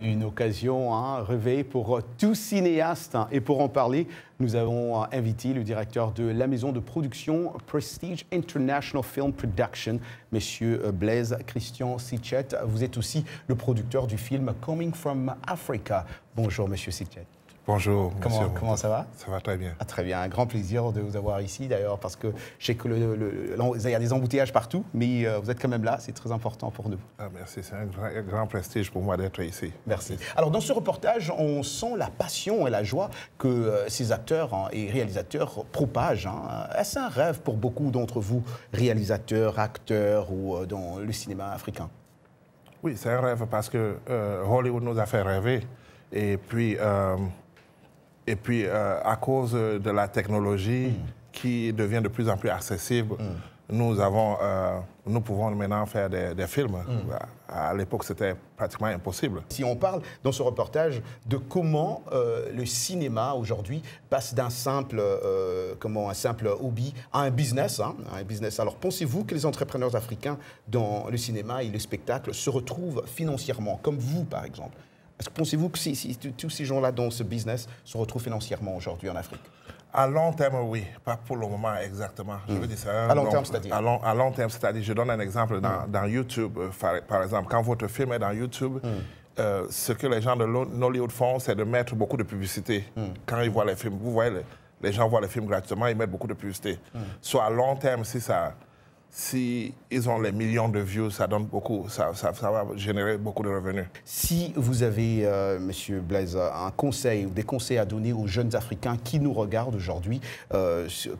Une occasion rêvée pour tout cinéaste. Et pour en parler, nous avons invité le directeur de la maison de production Prestige International Film Production, Monsieur Blaise Christian Sitchet. Vous êtes aussi le producteur du film Coming from Africa. Bonjour, Monsieur Sitchet. Bonjour, monsieur. Comment ça va? Ça va très bien. Très bien, un grand plaisir de vous avoir ici d'ailleurs, parce que je sais que il y a des embouteillages partout, mais vous êtes quand même là, c'est très important pour nous. Ah, merci, c'est un grand prestige pour moi d'être ici. Merci. Alors dans ce reportage, on sent la passion et la joie que ces acteurs et réalisateurs propagent. Est-ce un rêve pour beaucoup d'entre vous, réalisateurs, acteurs ou dans le cinéma africain? Oui, c'est un rêve parce que Hollywood nous a fait rêver. Et puis à cause de la technologie qui devient de plus en plus accessible, nous pouvons maintenant faire des films. À l'époque, c'était pratiquement impossible. Si on parle dans ce reportage de comment le cinéma aujourd'hui passe d'un simple, un simple hobby à un business, un business. Alors pensez-vous que les entrepreneurs africains dans le cinéma et le spectacle se retrouvent financièrement, comme vous par exemple? Est-ce que pensez-vous que tous ces gens-là dans ce business se retrouvent financièrement aujourd'hui en Afrique? À long terme, oui. Pas pour le moment exactement. Je veux dire, à long terme, c'est-à-dire? À long terme, c'est-à-dire, je donne un exemple dans YouTube, par exemple. Quand votre film est dans YouTube, ce que les gens de Nollywood font, c'est de mettre beaucoup de publicité. Quand ils voient les films, vous voyez, les gens voient les films gratuitement, ils mettent beaucoup de publicité. Soit à long terme, si ils ont les millions de views, ça donne beaucoup, ça va générer beaucoup de revenus. Si vous avez, Monsieur Blaise, un conseil ou des conseils à donner aux jeunes Africains qui nous regardent aujourd'hui,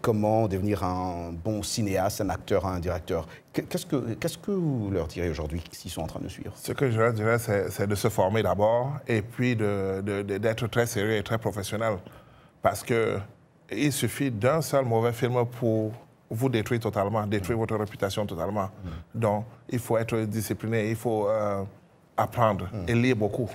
comment devenir un bon cinéaste, un acteur, un directeur, qu'est-ce que vous leur direz aujourd'hui s'ils sont en train de suivre? Ce que je leur dirais, c'est de se former d'abord et puis d'être très sérieux et très professionnel. Parce qu'il suffit d'un seul mauvais film pour vous détruire totalement, détruire votre réputation totalement. Donc, il faut être discipliné, il faut apprendre et lire beaucoup.